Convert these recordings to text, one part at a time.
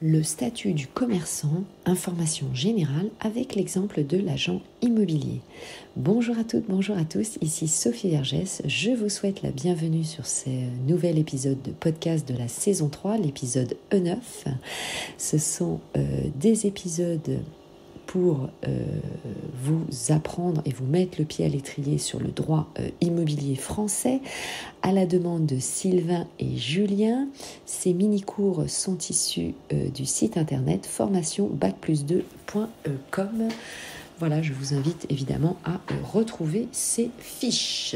Le statut du commerçant, information générale avec l'exemple de l'agent immobilier. Bonjour à toutes, bonjour à tous, ici Sophie Vergès. Je vous souhaite la bienvenue sur ce nouvel épisode de podcast de la saison 3, l'épisode E9. Ce sont des épisodes pour vous apprendre et vous mettre le pied à l'étrier sur le droit immobilier français à la demande de Sylvain et Julien. Ces mini-cours sont issus du site internet formation-bac+2.com. Voilà, je vous invite évidemment à retrouver ces fiches.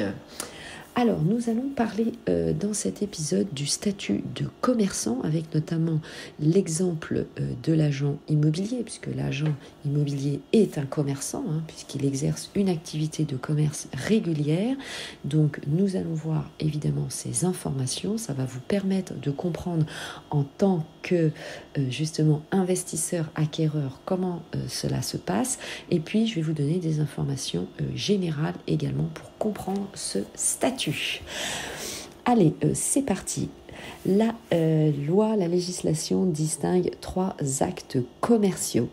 Alors, nous allons parler dans cet épisode du statut de commerçant avec notamment l'exemple de l'agent immobilier, puisque l'agent immobilier est un commerçant, puisqu'il exerce une activité de commerce régulière. Donc, nous allons voir évidemment ces informations. Ça va vous permettre de comprendre en tant que justement investisseur acquéreur comment cela se passe. Et puis, je vais vous donner des informations générales également pour comprendre ce statut. Allez, c'est parti. La législation distingue 3 actes commerciaux.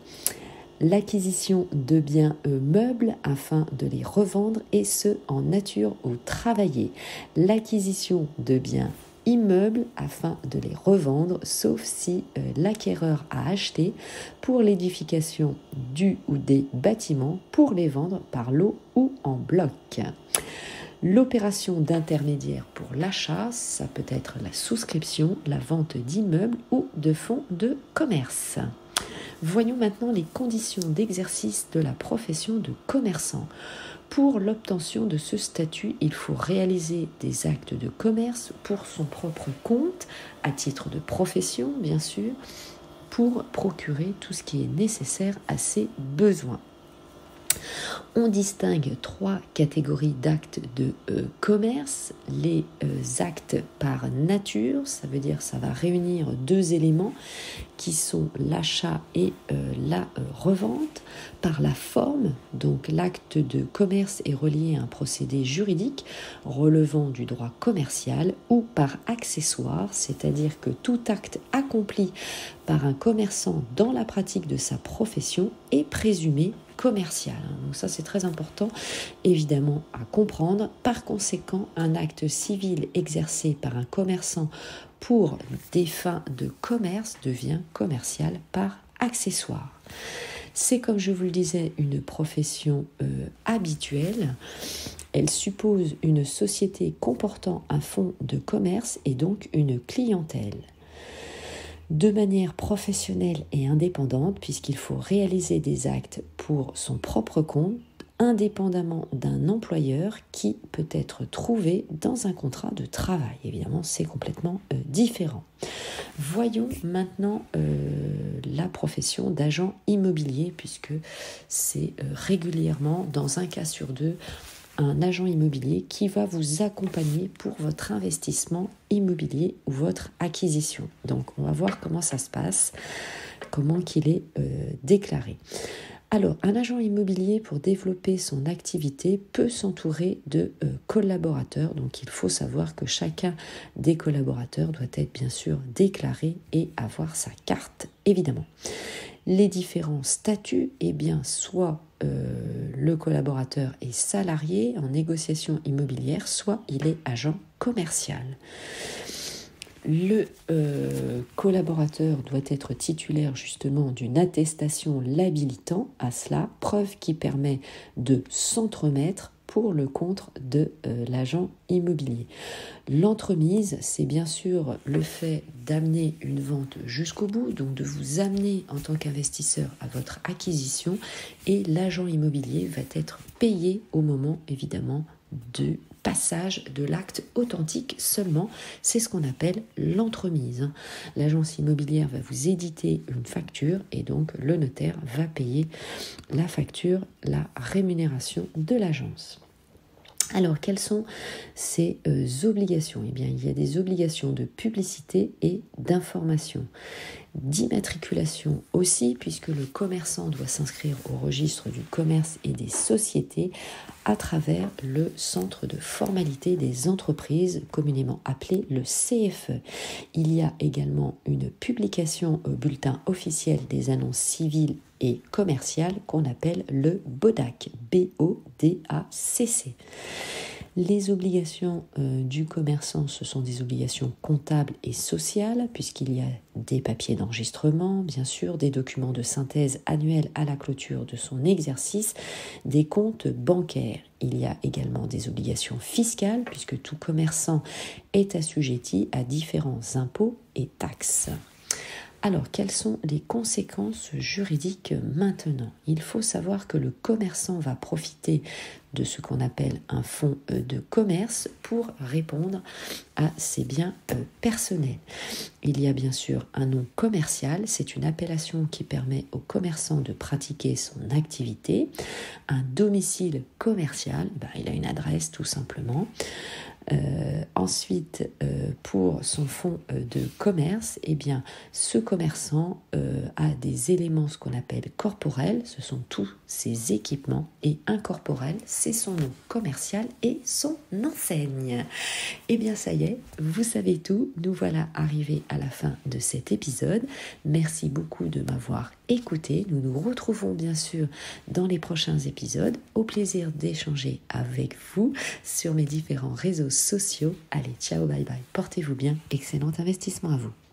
L'acquisition de biens meubles afin de les revendre et ce en nature ou travaillée. L'acquisition de biens immeubles afin de les revendre, sauf si l'acquéreur a acheté pour l'édification du ou des bâtiments pour les vendre par lot ou en bloc. L'opération d'intermédiaire pour l'achat, ça peut être la souscription, la vente d'immeubles ou de fonds de commerce. Voyons maintenant les conditions d'exercice de la profession de commerçant. Pour l'obtention de ce statut, il faut réaliser des actes de commerce pour son propre compte, à titre de profession bien sûr, pour procurer tout ce qui est nécessaire à ses besoins. On distingue 3 catégories d'actes de commerce. Les actes par nature, ça veut dire ça va réunir 2 éléments qui sont l'achat et la revente. Par la forme, donc l'acte de commerce est relié à un procédé juridique relevant du droit commercial, ou par accessoire, c'est-à-dire que tout acte accompli par un commerçant dans la pratique de sa profession est présumé commercial. Donc ça c'est très important évidemment à comprendre. Par conséquent, un acte civil exercé par un commerçant pour des fins de commerce devient commercial par accessoire. C'est, comme je vous le disais, une profession habituelle. Elle suppose une société comportant un fonds de commerce et donc une clientèle. De manière professionnelle et indépendante, puisqu'il faut réaliser des actes pour son propre compte, indépendamment d'un employeur qui peut être trouvé dans un contrat de travail. Évidemment, c'est complètement différent. Voyons maintenant la profession d'agent immobilier, puisque c'est régulièrement, dans un cas sur 2, un agent immobilier qui va vous accompagner pour votre investissement immobilier ou votre acquisition. Donc, on va voir comment ça se passe, comment qu'il est déclaré. Alors, un agent immobilier, pour développer son activité, peut s'entourer de collaborateurs. Donc, il faut savoir que chacun des collaborateurs doit être bien sûr déclaré et avoir sa carte, évidemment. Les différents statuts, soit le collaborateur est salarié en négociation immobilière, soit il est agent commercial. Le collaborateur doit être titulaire justement d'une attestation l'habilitant à cela, preuve qui permet de s'entremettre pour le compte de l'agent immobilier. L'entremise, c'est bien sûr le fait d'amener une vente jusqu'au bout, donc de vous amener en tant qu'investisseur à votre acquisition, et l'agent immobilier va être payé au moment évidemment du passage de l'acte authentique seulement. C'est ce qu'on appelle l'entremise. L'agence immobilière va vous éditer une facture et donc le notaire va payer la facture, la rémunération de l'agence. Alors, quelles sont ces obligations ? Eh bien, il y a des obligations de publicité et d'information. d'immatriculation aussi, puisque le commerçant doit s'inscrire au registre du commerce et des sociétés à travers le centre de formalité des entreprises, communément appelé le CFE. Il y a également une publication au bulletin officiel des annonces civiles et commerciales qu'on appelle le BODAC, B-O-D-A-C-C. Les obligations du commerçant, ce sont des obligations comptables et sociales, puisqu'il y a des papiers d'enregistrement, bien sûr, des documents de synthèse annuels à la clôture de son exercice, des comptes bancaires. Il y a également des obligations fiscales, puisque tout commerçant est assujetti à différents impôts et taxes. Alors, quelles sont les conséquences juridiques maintenant? Il faut savoir que le commerçant va profiter de ce qu'on appelle un fonds de commerce pour répondre à ses biens personnels. Il y a bien sûr un nom commercial, c'est une appellation qui permet au commerçant de pratiquer son activité. Un domicile commercial, il a une adresse tout simplement. Ensuite, pour son fonds de commerce, ce commerçant a des éléments, ce qu'on appelle corporels, ce sont tous ses équipements, et incorporels, c'est son nom commercial et son enseigne. Ça y est, vous savez tout, nous voilà arrivés à la fin de cet épisode. Merci beaucoup de m'avoir écouté. Nous nous retrouvons bien sûr dans les prochains épisodes. Au plaisir d'échanger avec vous sur mes différents réseaux sociaux. Allez, ciao, bye bye. Portez-vous bien. Excellent investissement à vous.